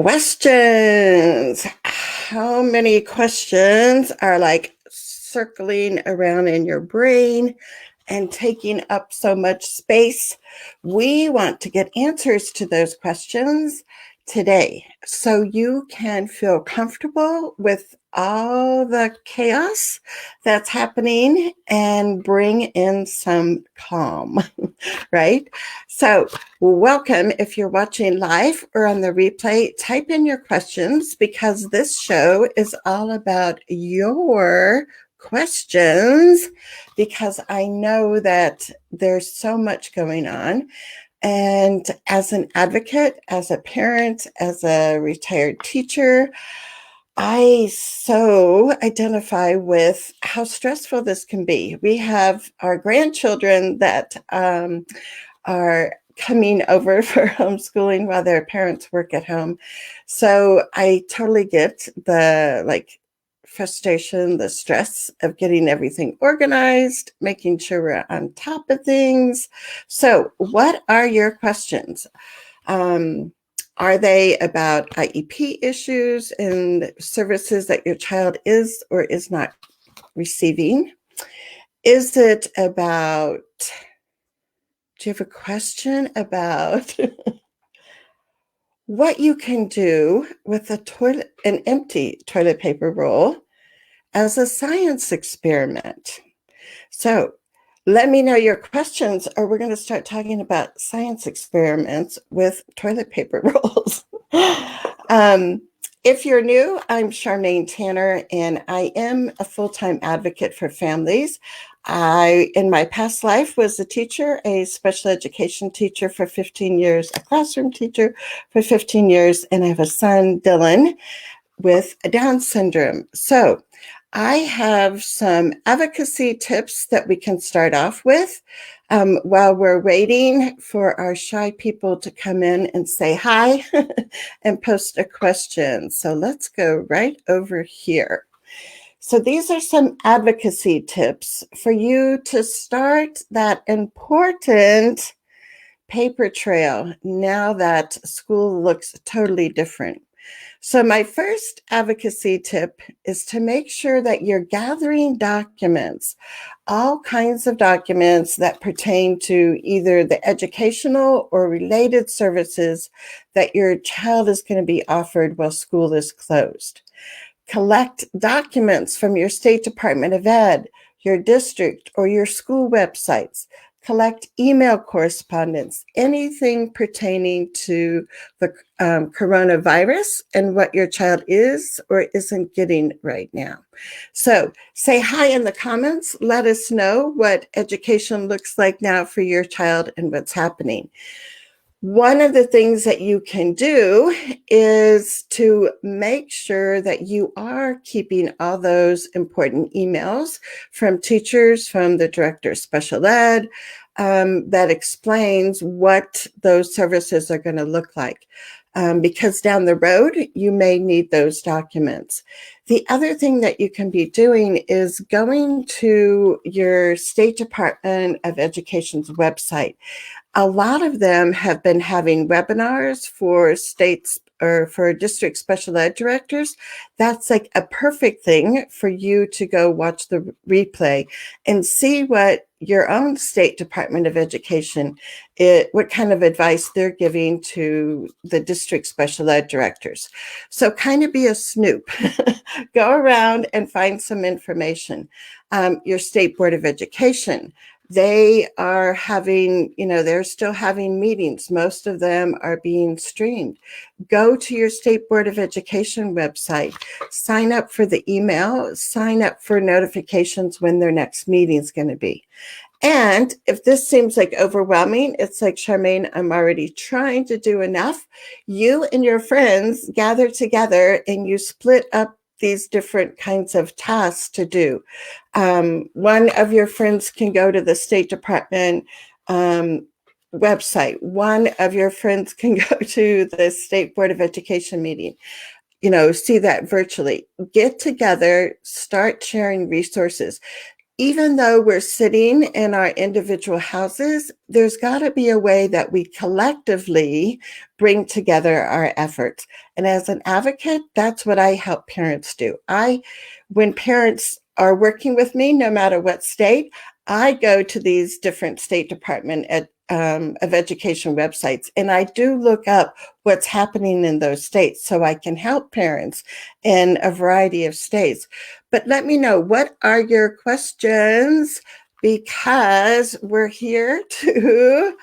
Questions. How many questions are like circling around in your brain and taking up so much space? We want to get answers to those questions today so you can feel comfortable with all the chaos that's happening and bring in some calm, right? So welcome. If you're watching live or on the replay, type in your questions because this show is all about your questions because I know that there's so much going on. And as an advocate, as a parent, as a retired teacher, I so identify with how stressful this can be. We have our grandchildren that are coming over for homeschooling while their parents work at home. So I totally get the frustration, the stress of getting everything organized, making sure we're on top of things. So what are your questions? Are they about IEP issues and services that your child is or is not receiving? Is it about, do you have a question about what you can do with an empty toilet paper roll as a science experiment? So let me know your questions, or we're going to start talking about science experiments with toilet paper rolls. If you're new, I'm Charmaine Tanner, and I am a full-time advocate for families. I, in my past life, was a teacher, a special education teacher for 15 years, a classroom teacher for 15 years, and I have a son, Dylan, with Down syndrome. So I have some advocacy tips that we can start off with while we're waiting for our shy people to come in and say hi and post a question. So let's go right over here. So these are some advocacy tips for you to start that important paper trail now that school looks totally different. So my first advocacy tip is to make sure that you're gathering documents, all kinds of documents that pertain to either the educational or related services that your child is going to be offered while school is closed. Collect documents from your State Department of Ed, your district, or your school websites. Collect email correspondence, anything pertaining to the coronavirus and what your child is or isn't getting right now. So say hi in the comments. Let us know what education looks like now for your child and what's happening. One of the things that you can do is to make sure that you are keeping all those important emails from teachers, from the director of special ed, that explains what those services are going to look like. Because down the road, you may need those documents. The other thing that you can be doing is going to your State Department of Education's website. A lot of them have been having webinars for states or for district special ed directors. That's like a perfect thing for you to go watch the replay and see what your own State Department of Education, what kind of advice they're giving to the district special ed directors. So kind of be a snoop. Go around and find some information. Your State Board of Education, they are having, they're still having meetings. Most of them are being streamed. Go to your State Board of Education website, sign up for the email, sign up for notifications when their next meeting is going to be. And if this seems like overwhelming, it's like, Charmaine, I'm already trying to do enough. You and your friends gather together and you split up these different kinds of tasks to do. One of your friends can go to the State Department website. One of your friends can go to the State Board of Education meeting. See that virtually. Get together, start sharing resources. even though we're sitting in our individual houses, there's got to be a way that we collectively bring together our efforts. And as an advocate, that's what I help parents do. When parents are working with me, no matter what state, I go to these different state department of education websites, and I do look up what's happening in those states so I can help parents in a variety of states. But let me know, what are your questions? Because we're here to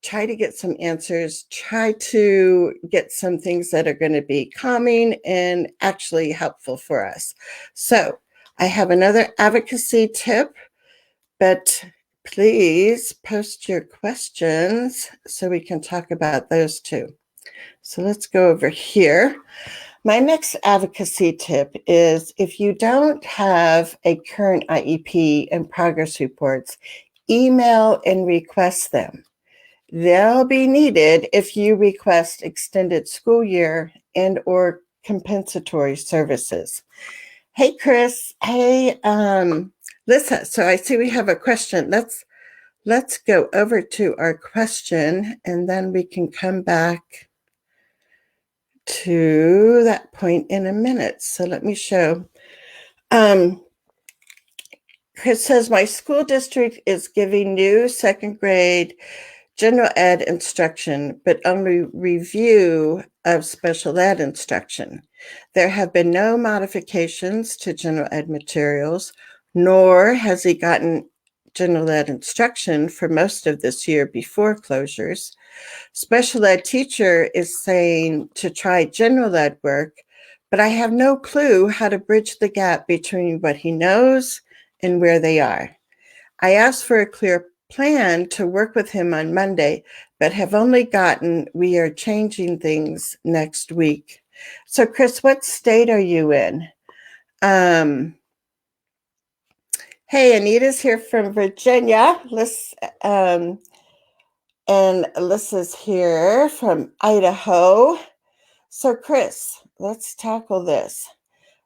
try to get some answers, try to get some things that are going to be calming and actually helpful for us. So I have another advocacy tip, but please post your questions so we can talk about those too. So let's go over here. My next advocacy tip is, if you don't have a current IEP and progress reports, email and request them. They'll be needed if you request extended school year and or compensatory services. Hey, Chris. Hey, Lisa. So I see we have a question. Let's go over to our question, and then we can come back to that point in a minute. So let me show. Chris says, my school district is giving new second grade general ed instruction, but only review of special ed instruction. There have been no modifications to general ed materials, nor has he gotten general ed instruction for most of this year before closures. Special ed teacher is saying to try general ed work, but I have no clue how to bridge the gap between what he knows and where they are. I asked for a clear plan to work with him on Monday, but have only gotten, we are changing things next week. So Chris, what state are you in? Hey, Anita's here from Virginia. And Alyssa's here from Idaho. So Chris, let's tackle this.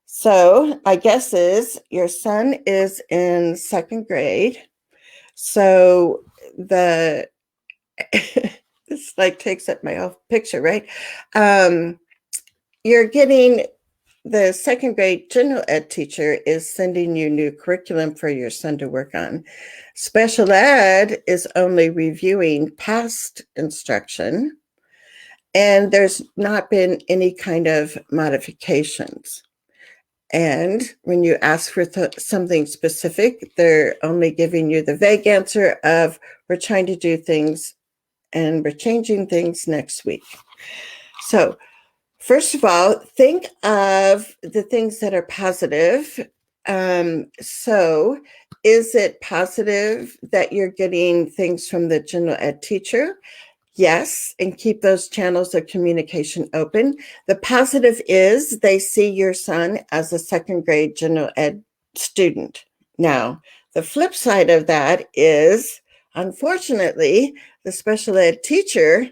So my guess is your son is in second grade. So this like takes up my whole picture, right? You're getting the second grade general ed teacher is sending you new curriculum for your son to work on. Special ed is only reviewing past instruction, and there's not been any kind of modifications. And when you ask for something specific, they're only giving you the vague answer of, we're trying to do things and we're changing things next week. So first of all, think of the things that are positive. So is it positive that you're getting things from the general ed teacher? Yes, and keep those channels of communication open. The positive is they see your son as a second grade general ed student. Now, the flip side of that is, unfortunately, the special ed teacher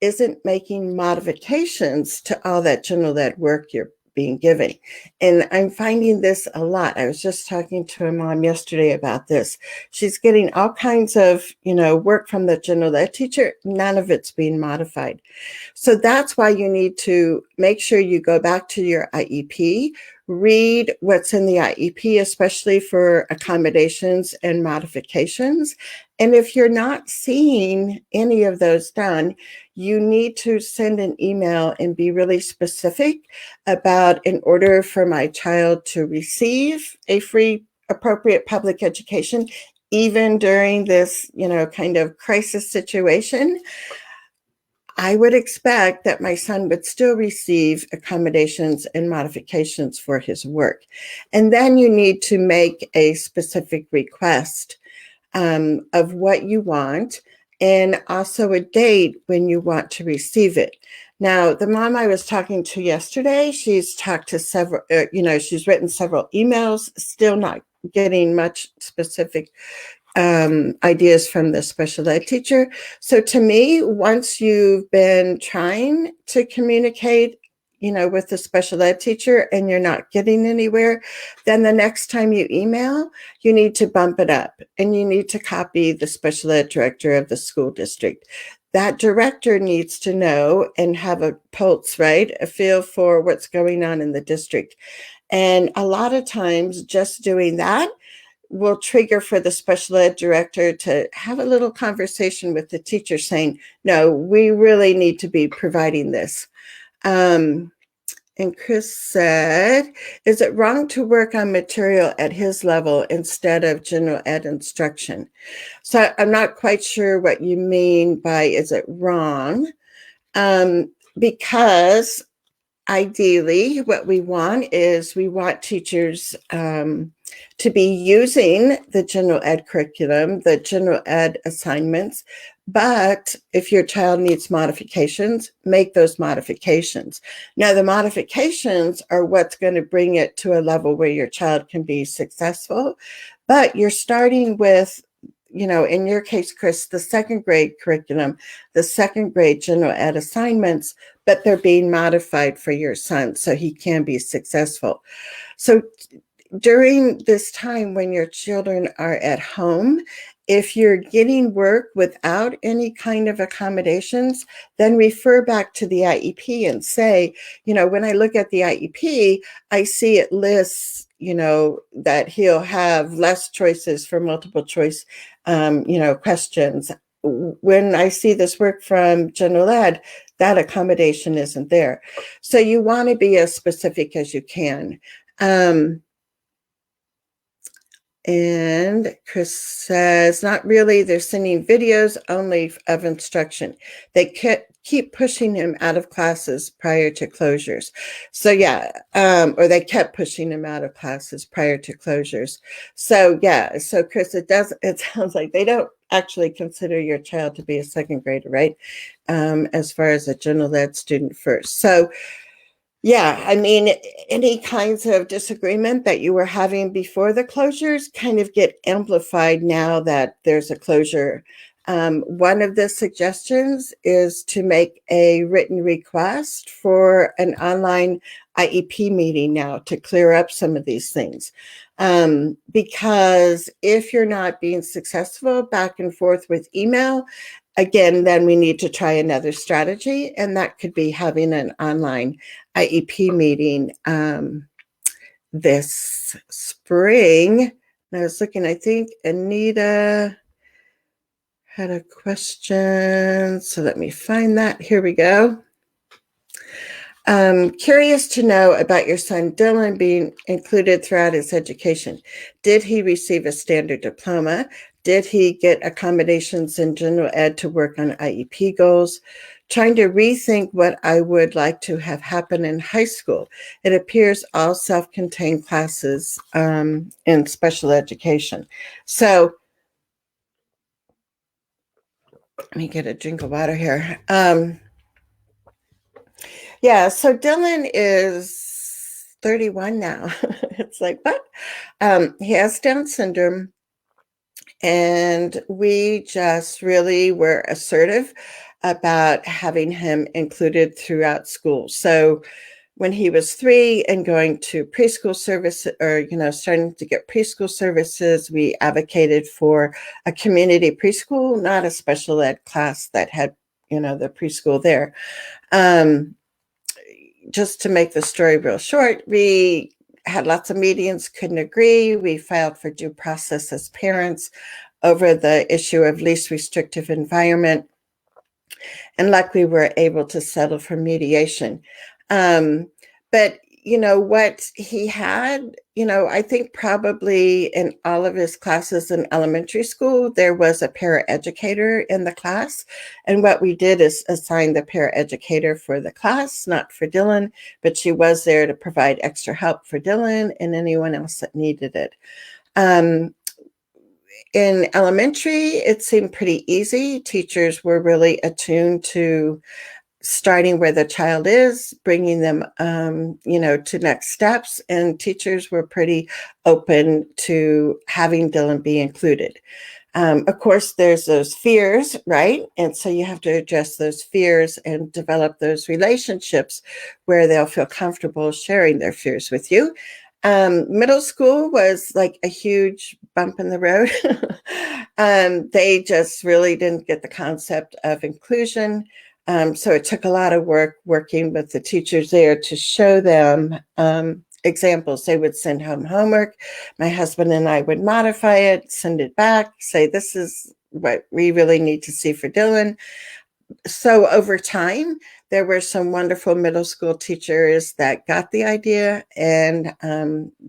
isn't making modifications to all that general ed work you're being given. And I'm finding this a lot. I was just talking to a mom yesterday about this. She's getting all kinds of, work from the general ed teacher. None of it's being modified. So that's why you need to make sure you go back to your IEP, read what's in the IEP, especially for accommodations and modifications. And if you're not seeing any of those done, you need to send an email and be really specific about, in order for my child to receive a free, appropriate public education, even during this, kind of crisis situation, I would expect that my son would still receive accommodations and modifications for his work. And then you need to make a specific request of what you want, and also a date when you want to receive it. Now, the mom I was talking to yesterday, she's talked to several, she's written several emails, still not getting much specific ideas from the special ed teacher. So to me, once you've been trying to communicate, with the special ed teacher and you're not getting anywhere, then the next time you email, you need to bump it up and you need to copy the special ed director of the school district. That director needs to know and have a pulse, right? A feel for what's going on in the district. And a lot of times just doing that will trigger for the special ed director to have a little conversation with the teacher saying, no, we really need to be providing this. And Chris said, is it wrong to work on material at his level instead of general ed instruction? So I'm not quite sure what you mean by is it wrong? Because ideally, what we want teachers to be using the general ed curriculum, the general ed assignments. But if your child needs modifications, make those modifications. Now, the modifications are what's going to bring it to a level where your child can be successful. But you're starting with, in your case, Chris, the second grade curriculum, the second grade general ed assignments, but they're being modified for your son so he can be successful. So during this time when your children are at home, if you're getting work without any kind of accommodations, then refer back to the IEP and say, when I look at the IEP, I see it lists, that he'll have less choices for multiple choice, questions. When I see this work from general ed, that accommodation isn't there. So you want to be as specific as you can. And Chris says, not really. They're sending videos only of instruction. They keep pushing him out of classes prior to closures. So yeah, or they kept pushing him out of classes prior to closures. So yeah, so Chris, it sounds like they don't actually consider your child to be a second grader, right? As far as a general ed student first. So yeah, I mean, any kinds of disagreement that you were having before the closures kind of get amplified now that there's a closure. One of the suggestions is to make a written request for an online IEP meeting now to clear up some of these things. Because if you're not being successful back and forth with email, again, then we need to try another strategy, and that could be having an online IEP meeting this spring. And I was looking, I think Anita had a question, so let me find that. Here we go. Curious to know about your son Dylan being included throughout his education. Did he receive a standard diploma? Did he get accommodations in general ed to work on IEP goals? Trying to rethink what I would like to have happen in high school. It appears all self-contained classes in special education. So let me get a drink of water here. Yeah, so Dylan is 31 now. It's like, what? He has Down syndrome. And we just really were assertive about having him included throughout school. So when he was 3 and going to preschool service, or, starting to get preschool services, we advocated for a community preschool, not a special ed class that had, the preschool there. Just to make the story real short, we had lots of meetings, couldn't agree. We filed for due process as parents over the issue of least restrictive environment. And luckily, we were able to settle for mediation. But, what he had, I think probably in all of his classes in elementary school, there was a paraeducator in the class. And what we did is assign the paraeducator for the class, not for Dylan, but she was there to provide extra help for Dylan and anyone else that needed it. In elementary, it seemed pretty easy. Teachers were really attuned to starting where the child is, bringing them, to next steps. And teachers were pretty open to having Dylan be included. Of course, there's those fears, right? And so you have to address those fears and develop those relationships where they'll feel comfortable sharing their fears with you. Middle school was like a huge bump in the road. They just really didn't get the concept of inclusion. So it took a lot of work working with the teachers there to show them examples. They would send home homework. My husband and I would modify it, send it back, say, this is what we really need to see for Dylan. So over time, there were some wonderful middle school teachers that got the idea, and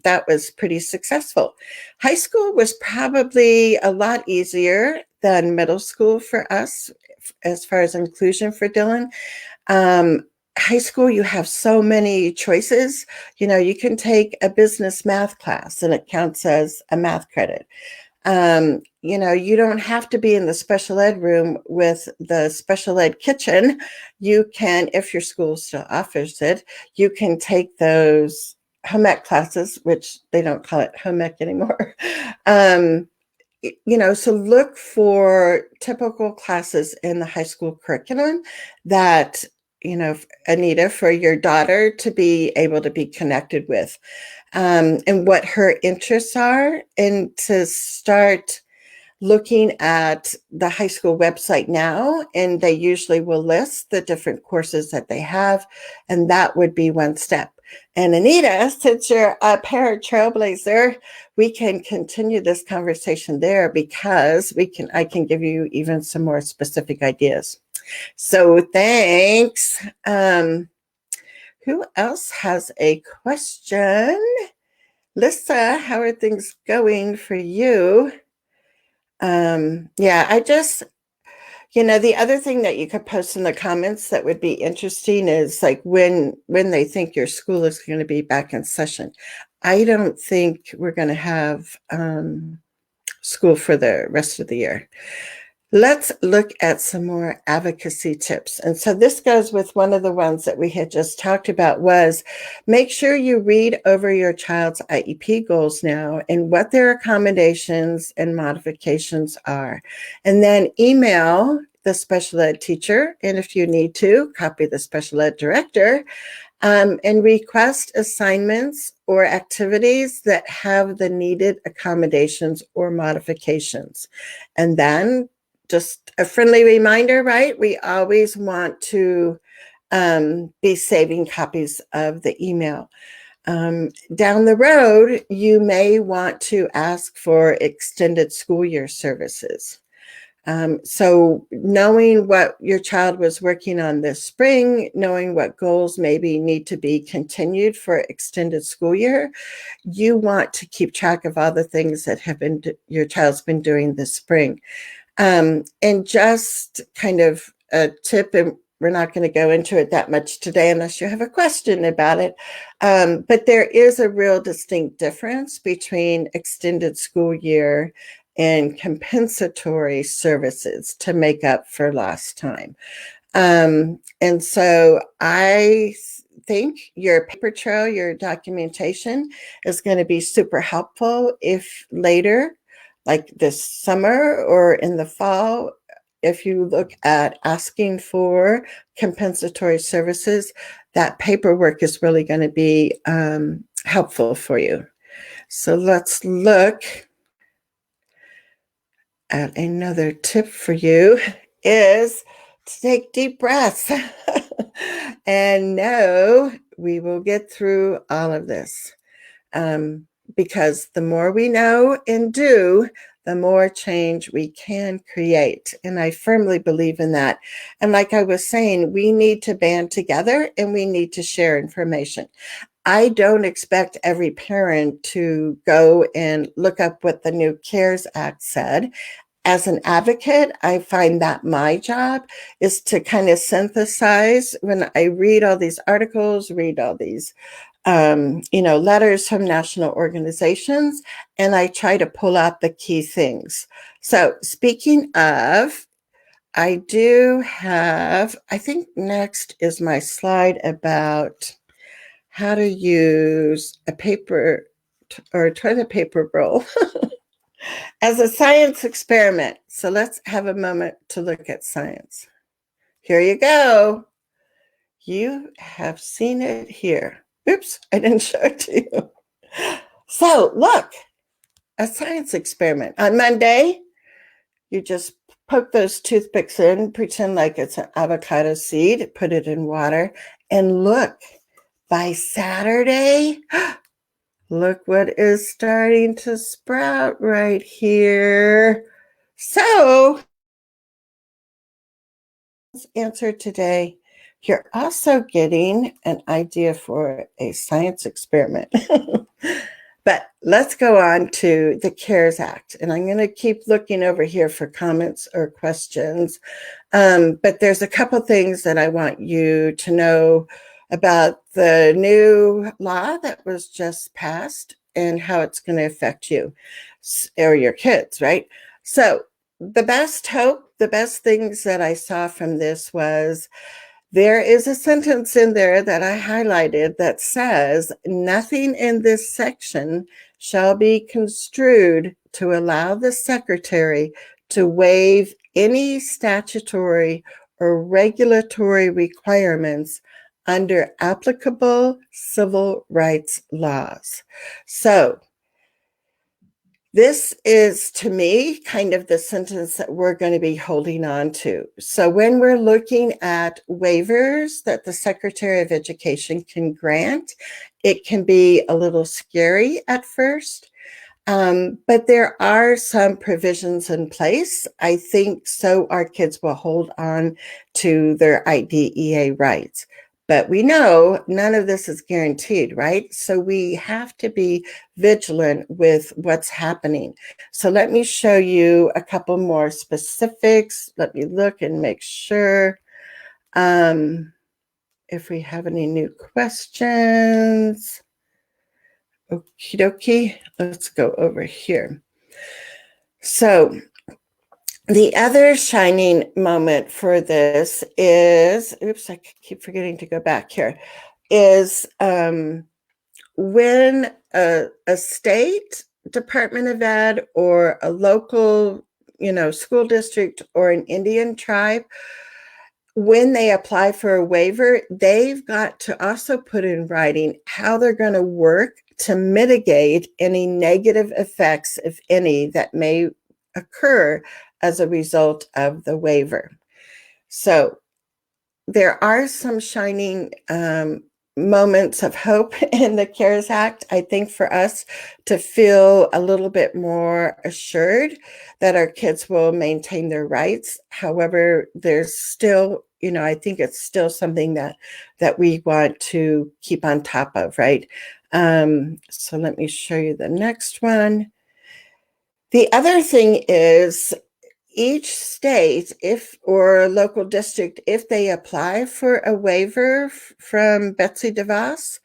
that was pretty successful. High school was probably a lot easier than middle school for us as far as inclusion for Dylan. High school, you have so many choices. You can take a business math class and it counts as a math credit. You don't have to be in the special ed room with the special ed kitchen. You can, if your school still offers it, you can take those home ec classes, which they don't call it home ec anymore. So look for typical classes in the high school curriculum that, Anita, for your daughter to be able to be connected with, and what her interests are, and to start looking at the high school website now, and they usually will list the different courses that they have, and that would be one step. And Anita, since you're a parent trailblazer, we can continue this conversation there because I can give you even some more specific ideas. So thanks. Who else has a question? Lisa, how are things going for you? I just, the other thing that you could post in the comments that would be interesting is like when they think your school is going to be back in session. I don't think we're going to have school for the rest of the year. Let's look at some more advocacy tips. And so this goes with one of the ones that we had just talked about, was make sure you read over your child's IEP goals now and what their accommodations and modifications are. And then email the special ed teacher, and if you need to, copy the special ed director, and request assignments or activities that have the needed accommodations or modifications. And then just a friendly reminder, right? We always want to be saving copies of the email. Down the road, you may want to ask for extended school year services. So knowing what your child was working on this spring, knowing what goals maybe need to be continued for extended school year, you want to keep track of all the things that your child's been doing this spring. And just kind of a tip, and we're not going to go into it that much today unless you have a question about it. But there is a real distinct difference between extended school year and compensatory services to make up for lost time. And so I think your paper trail, your documentation is going to be super helpful if later, like this summer or in the fall, if you look at asking for compensatory services, that paperwork is really going to be helpful for you. So let's look at another tip for you, is to take deep breaths and know we will get through all of this. Because the more we know and do, the more change we can create. And I firmly believe in that. And like I was saying, we need to band together and we need to share information. I don't expect every parent to go and look up what the new CARES Act said. As an advocate, I find that my job is to kind of synthesize when I read all these articles, read all these letters from national organizations, and I try to pull out the key things. So speaking of, I do have, I think next is my slide about how to use a paper or toilet paper roll as a science experiment. So let's have a moment to look at science. Here you go. You have seen it here. Oops, I didn't show it to you. So look, a science experiment. On Monday, you just poke those toothpicks in, pretend like it's an avocado seed, put it in water, and look, by Saturday, look what is starting to sprout right here. So, answer today, you're also getting an idea for a science experiment. But let's go on to the CARES Act. And I'm going to keep looking over here for comments or questions. But there's a couple things that I want you to know about the new law that was just passed and how it's going to affect you or your kids, right? So the best hope, the best things that I saw from this was there is a sentence in there that I highlighted that says, nothing in this section shall be construed to allow the secretary to waive any statutory or regulatory requirements under applicable civil rights laws. So this is, to me, kind of the sentence that we're going to be holding on to. So when we're looking at waivers that the Secretary of Education can grant, it can be a little scary at first. But there are some provisions in place. I think so our kids will hold on to their IDEA rights. But we know none of this is guaranteed, right? So we have to be vigilant with what's happening. So let me show you a couple more specifics. Let me look and make sure if we have any new questions. Okie dokie, let's go over here. So the other shining moment for this is, oops, I keep forgetting to go back here, is when a state Department of Ed or a local, school district or an Indian tribe, when they apply for a waiver, they've got to also put in writing how they're going to work to mitigate any negative effects, if any, that may occur as a result of the waiver. So there are some shining moments of hope in the CARES Act, I think, for us to feel a little bit more assured that our kids will maintain their rights. However, there's still, I think it's still something that we want to keep on top of, right? So let me show you the next one. The other thing is, each state, or local district, if they apply for a waiver from Betsy DeVos,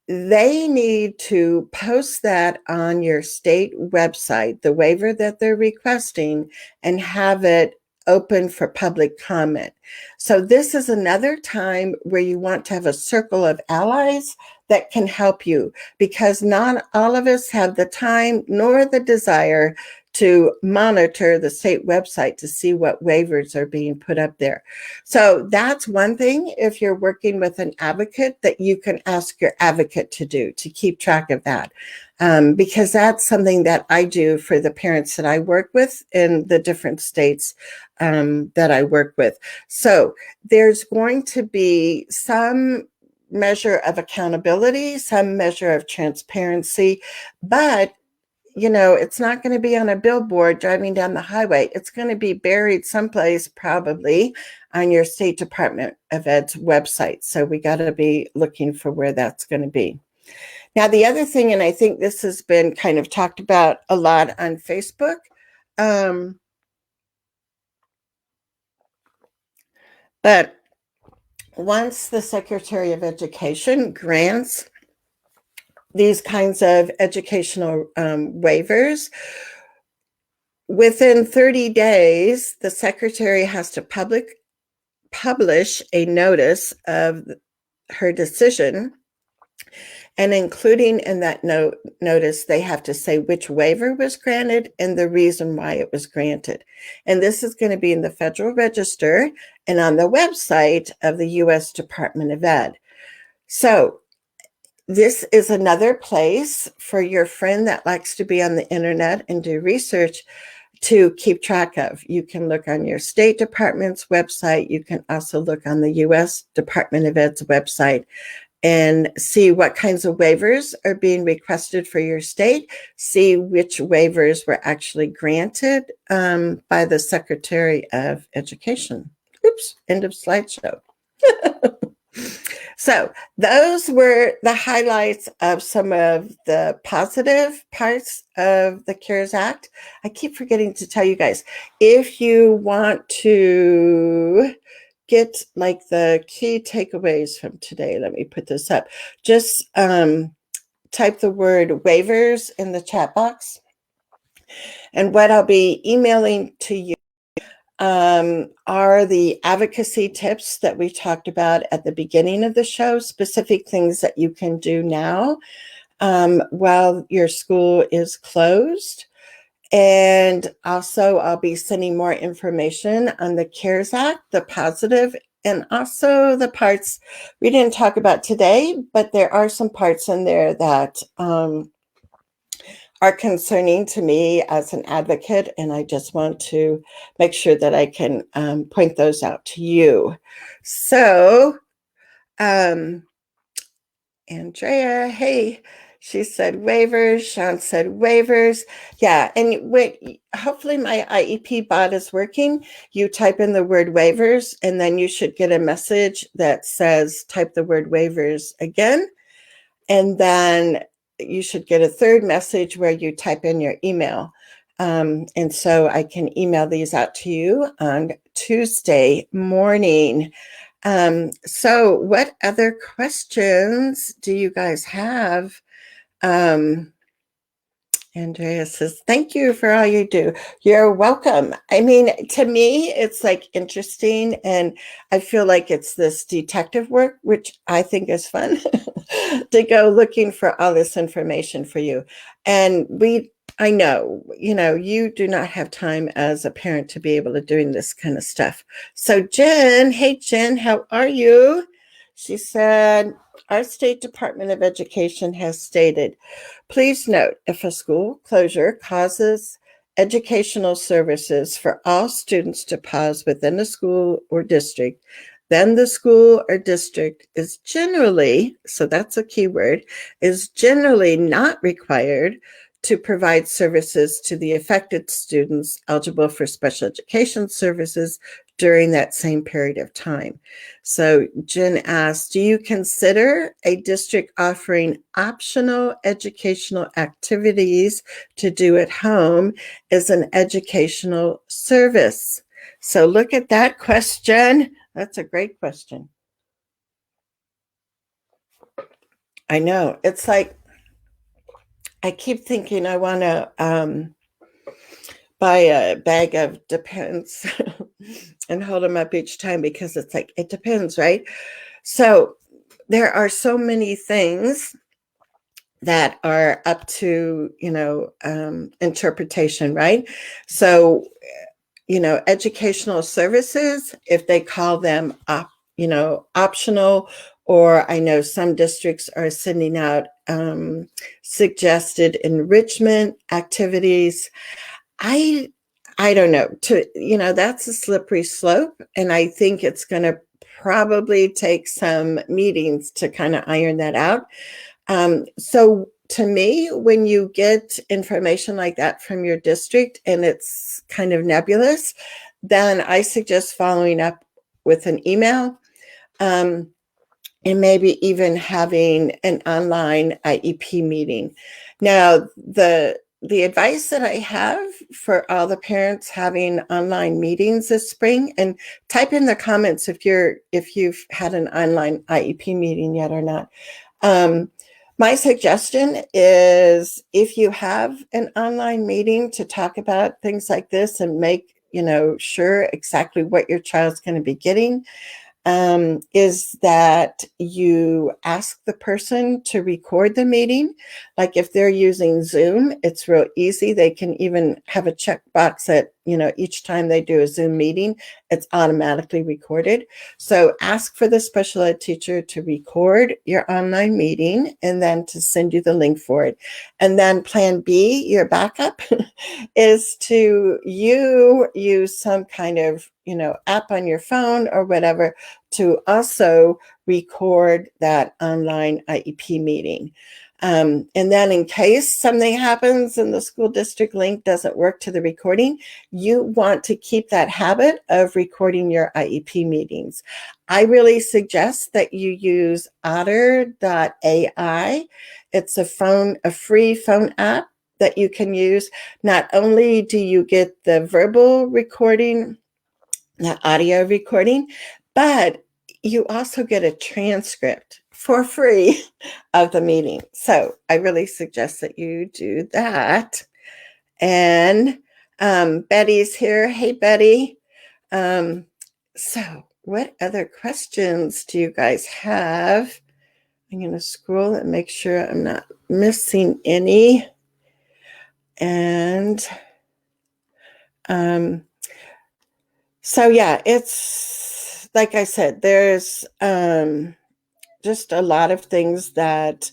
they need to post that on your state website, the waiver that they're requesting, and have it open for public comment. So this is another time where you want to have a circle of allies that can help you, because not all of us have the time nor the desire to monitor the state website to see what waivers are being put up there. So that's one thing, if you're working with an advocate, that you can ask your advocate to do, to keep track of that. Because that's something that I do for the parents that I work with in the different states that I work with. So there's going to be some measure of accountability, some measure of transparency, but it's not going to be on a billboard driving down the highway. It's going to be buried someplace, probably on your State Department of Ed's website. So we got to be looking for where that's going to be. Now, the other thing, and I think this has been kind of talked about a lot on Facebook, but once the Secretary of Education grants these kinds of educational waivers, within 30 days, the secretary has to publish a notice of her decision, And including in that notice, they have to say which waiver was granted and the reason why it was granted. And this is going to be in the Federal Register and on the website of the U.S. Department of Ed. So this is another place for your friend that likes to be on the internet and do research to keep track of. You can look on your State Department's website. You can also look on the U.S. Department of Ed's website and see what kinds of waivers are being requested for your state, see which waivers were actually granted by the Secretary of Education. Oops, end of slideshow. So those were the highlights of some of the positive parts of the CARES Act. I keep forgetting to tell you guys, if you want to get like the key takeaways from today, let me put this up. Just type the word waivers in the chat box. And what I'll be emailing to you are the advocacy tips that we talked about at the beginning of the show, specific things that you can do now while your school is closed. And also, I'll be sending more information on the CARES Act, the positive, and also the parts we didn't talk about today, but there are some parts in there that are concerning to me as an advocate, and I just want to make sure that I can point those out to you. So, Andrea, hey, she said waivers. Sean said waivers. Yeah, and hopefully my IEP bot is working. You type in the word waivers, and then you should get a message that says type the word waivers again, and then you should get a third message where you type in your email. And so I can email these out to you on Tuesday morning. So what other questions do you guys have? Andrea says, thank you for all you do. You're welcome. I mean, to me, it's like interesting. And I feel like it's this detective work, which I think is fun to go looking for all this information for you. And I know, you do not have time as a parent to be able to doing this kind of stuff. So Jen, hey, Jen, how are you? She said, our State Department of Education has stated, please note, if a school closure causes educational services for all students to pause within the school or district, then the school or district is generally, so that's a key word, is generally not required to provide services to the affected students eligible for special education services during that same period of time. So Jen asked, do you consider a district offering optional educational activities to do at home as an educational service? So look at that question. That's a great question. I know. It's like, I keep thinking I want to buy a bag of Depends and hold them up each time, because it's like, it depends, right? So there are so many things that are up to, interpretation, right? So, educational services, if they call them, optional, or I know some districts are sending out suggested enrichment activities. I don't know. That's a slippery slope, and I think it's going to probably take some meetings to kind of iron that out. So to me, when you get information like that from your district and it's kind of nebulous, then I suggest following up with an email, and maybe even having an online IEP meeting. Now, the advice that I have for all the parents having online meetings this spring, and type in the comments if you've had an online IEP meeting yet or not. My suggestion is, if you have an online meeting to talk about things like this and make sure exactly what your child's going to be getting, is that you ask the person to record the meeting. Like if they're using Zoom, it's real easy. They can even have a checkbox that, each time they do a Zoom meeting, it's automatically recorded. So ask for the special ed teacher to record your online meeting and then to send you the link for it. And then plan B, your backup, is to use some kind of, app on your phone or whatever to also record that online IEP meeting. And then in case something happens and the school district link doesn't work to the recording, you want to keep that habit of recording your IEP meetings. I really suggest that you use otter.ai. It's a free phone app that you can use. Not only do you get the verbal recording, the audio recording, but you also get a transcript for free of the meeting. So I really suggest that you do that. And Betty's here. Hey, Betty. So what other questions do you guys have? I'm going to scroll and make sure I'm not missing any. And so, yeah, it's like I said, there's just a lot of things that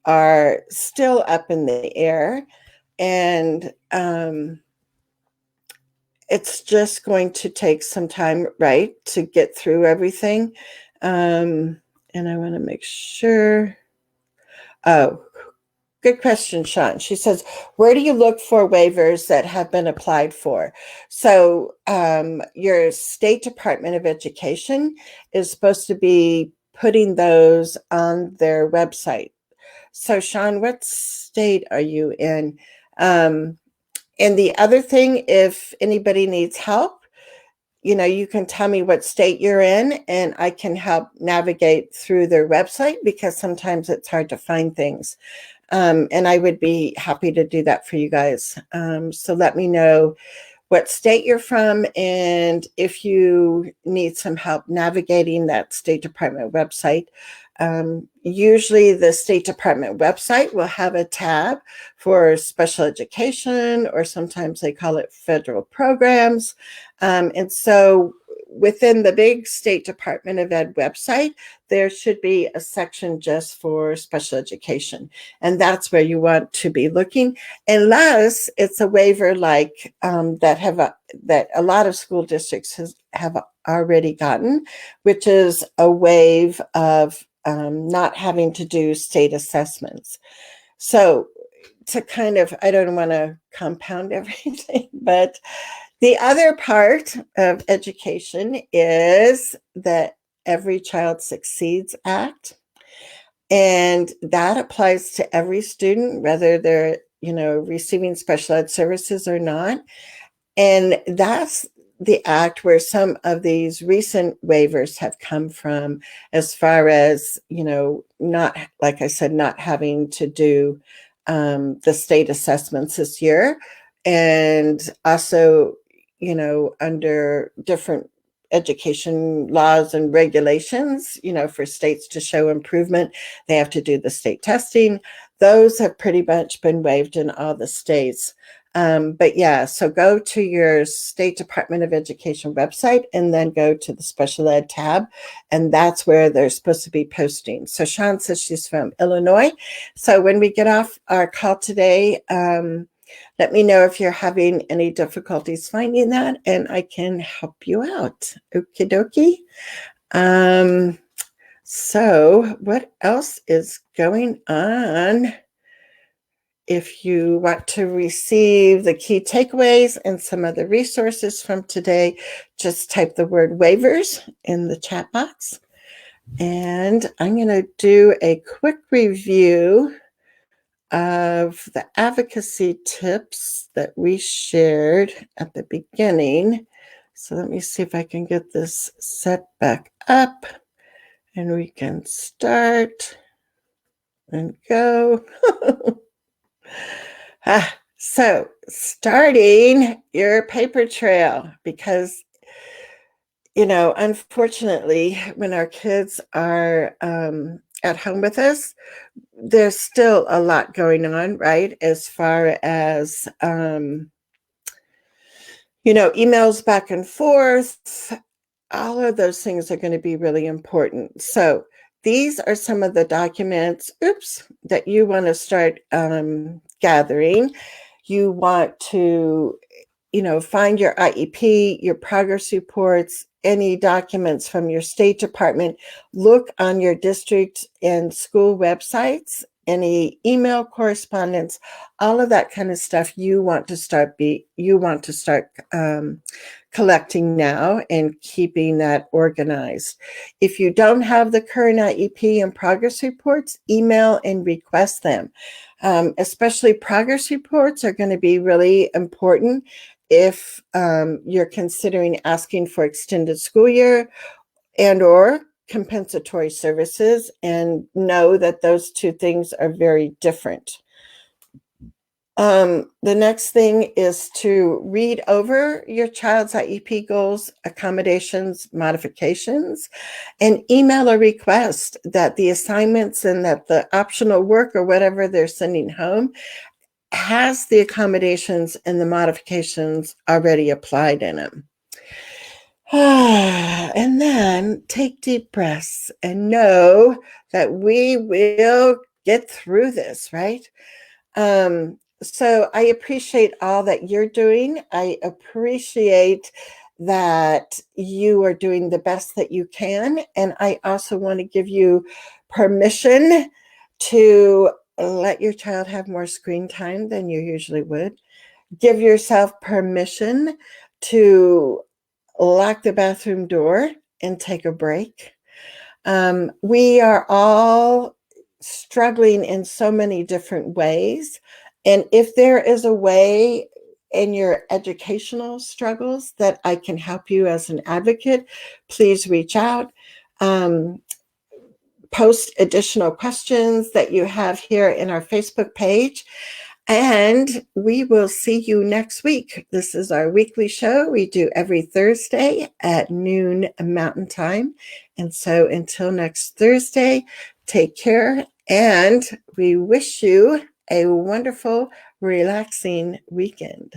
are still up in the air. And it's just going to take some time, right, to get through everything. And I want to make sure. Oh, good question, Sean. She says, where do you look for waivers that have been applied for? So your State Department of Education is supposed to be putting those on their website. So, Sean, what state are you in? And the other thing, if anybody needs help, you can tell me what state you're in and I can help navigate through their website because sometimes it's hard to find things. And I would be happy to do that for you guys. So let me know what state you're from and if you need some help navigating that State Department website. Usually the State Department website will have a tab for special education, or sometimes they call it federal programs. And so within the big State Department of Ed website, there should be a section just for special education. And that's where you want to be looking, unless it's a waiver like that a lot of school districts have already gotten, which is a waive of not having to do state assessments. So to kind of, I don't want to compound everything, but the other part of education is the Every Child Succeeds Act. And that applies to every student, whether they're, receiving special ed services or not. And that's the act where some of these recent waivers have come from, as far as, not, like I said, not having to do the state assessments this year. And also, under different education laws and regulations, for states to show improvement, they have to do the state testing. Those have pretty much been waived in all the states. But yeah, so go to your State Department of Education website and then go to the special ed tab, and that's where they're supposed to be posting. So Sean says she's from Illinois. So when we get off our call today, let me know if you're having any difficulties finding that, and I can help you out. Okie dokie. So what else is going on? If you want to receive the key takeaways and some other resources from today, just type the word waivers in the chat box. And I'm going to do a quick review of the advocacy tips that we shared at the beginning. So let me see if I can get this set back up and we can start and go. So starting your paper trail, because Unfortunately, when our kids are at home with us, there's still a lot going on, right? As far as, emails back and forth, all of those things are going to be really important. So these are some of the documents, that you want to start gathering. You want to find your IEP, your progress reports, any documents from your State Department. Look on your district and school websites, any email correspondence, all of that kind of stuff. You want to start collecting now and keeping that organized. If you don't have the current IEP and progress reports, email and request them. Especially progress reports are going to be really important if you're considering asking for extended school year and or compensatory services, and know that those two things are very different. The next thing is to read over your child's IEP goals, accommodations, modifications, and email a request that the assignments and that the optional work or whatever they're sending home has the accommodations and the modifications already applied in them. And then take deep breaths and know that we will get through this, right? So I appreciate all that you're doing. I appreciate that you are doing the best that you can. And I also want to give you permission to let your child have more screen time than you usually would. Give yourself permission to lock the bathroom door and take a break. We are all struggling in so many different ways. And if there is a way in your educational struggles that I can help you as an advocate, please reach out. Post additional questions that you have here in our Facebook page. And we will see you next week. This is our weekly show. We do every Thursday at noon Mountain Time. And so until next Thursday, take care. And we wish you a wonderful, relaxing weekend.